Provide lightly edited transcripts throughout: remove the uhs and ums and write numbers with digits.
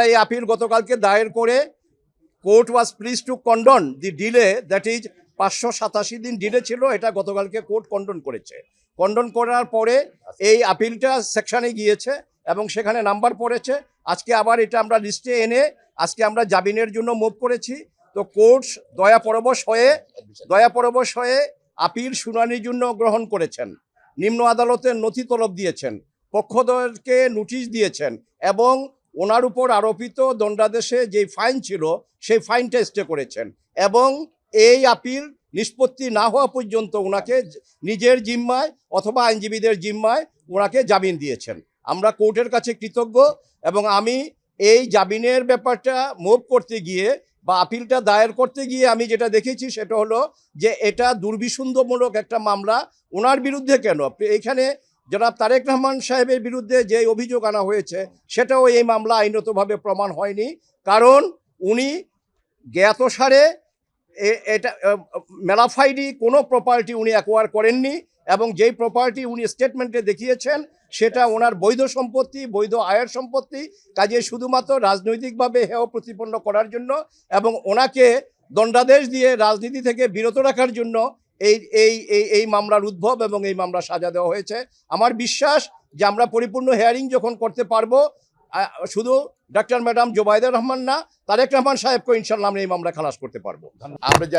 এই আপিল গতকালকে দায়ের করে court was please two condone the delay, that is 587 দিন ডিলে ছিল, এটা গতকালকে কোর্ট কন্ডন করেছে। কন্ডন করার পরে এই আপিলটা সেকশনে গিয়েছে এবং সেখানে নাম্বার পড়েছে। আজকে আবার এটা আমরা লিস্টে এনে আজকে আমরা জামিনের জন্য মুভ করেছি। তো কোর্ট দয়াপরবশ হয়ে আপিল শুনানির জন্য গ্রহণ করেছেন। নিম্ন আদালতের নথি তলব দিয়েছেন, পক্ষধরকে নোটিশ দিয়েছেন এবং ওনার উপর আরোপিত দণ্ডাদেশে যে ফাইন ছিল সেই ফাইনটা স্টে করেছেন এবং এই আপিল নিষ্পত্তি না হওয়া পর্যন্ত ওনাকে নিজের জিম্মায় অথবা আইনজীবীদের জিম্মায় ওনাকে জামিন দিয়েছেন। আমরা কোর্টের কাছে কৃতজ্ঞ এবং আমি এই জামিনের ব্যাপারটা মুভ করতে গিয়ে বা আপিলটা দায়ের করতে গিয়ে আমি যেটা দেখেছি সেটা হলো যে এটা দুর্বিসন্ধমূলক একটা মামলা। ওনার বিরুদ্ধে কেন, এখানে জনাব তারেক রহমান সাহেবের বিরুদ্ধে যে অভিযোগ আনা হয়েছে সেটাও এই মামলা আইনতভাবে প্রমাণ হয়নি, কারণ উনি জ্ঞাতসারে এটা মেলাফাইডি কোনো প্রপার্টি উনি অ্যাকোয়ার করেননি এবং যেই প্রপার্টি উনি স্টেটমেন্টে দেখিয়েছেন সেটা ওনার বৈধ সম্পত্তি, বৈধ আয়ের সম্পত্তি। কাজে শুধুমাত্র রাজনৈতিকভাবে হেয় প্রতিপন্ন করার জন্য এবং ওনাকে দণ্ডাদেশ দিয়ে রাজনীতি থেকে বিরত রাখার জন্য এই মামলার উদ্ভব এবং এই মামলা সাজা দেওয়া হয়েছে। আমার বিশ্বাস যে আমরা পরিপূর্ণ হিয়ারিং যখন করতে পারবো, শুধু ডক্টর ম্যাডাম জোবাইদা রহমান না, তারেক রহমান সাহেবকে ইনশাল্লাহ আমরা এই মামলা খালাস করতে পারবো। আমরা যে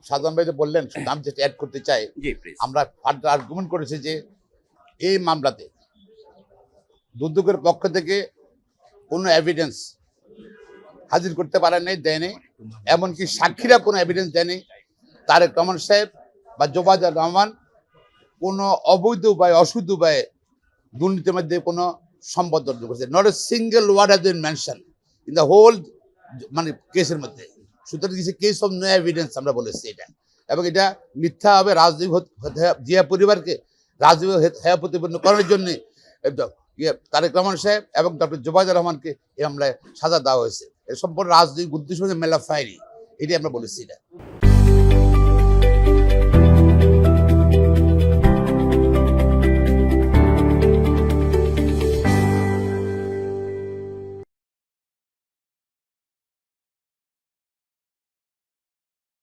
সাধারণ ভাই বললেন, আমি যেটা অ্যাড করতে চাই, আমরা ফার্দার আর্গুমেন্ট করেছি যে এই মামলাতে দুদকের পক্ষ থেকে কোনো এভিডেন্স হাজির করতে পারে নাই, দেয়নি, এমনকি সাক্ষীরা কোনো এভিডেন্স দেয়নি। তারেক রহমান সাহেব বা জোবাইদা রহমান কোনো অবৈধ উপায়ে অশুদ্ধ উপায়ে দুর্নীতির মধ্যে কোনো সম্পদ অর্জন করেছে। Not a single word has been mention in the whole মানে কেসের মধ্যে। সুতরাং কিছু কেস অফ নো এভিডেন্স আমরা বলেছি এটা, এবং এটা মিথ্যা হবে রাজনৈতিক জিয়া পরিবারকে রাজনৈতিক হেয় প্রতিপন্ন করার জন্য তারেক রহমান সাহেব এবং ডক্টর জোবাইদা রহমানকে এই মামলায় সাজা দেওয়া হয়েছে। এর সম্পূর্ণ রাজনৈতিক উদ্দেশ্য মেলা ফায়ারি, এটাই আমরা বলেছি এটা।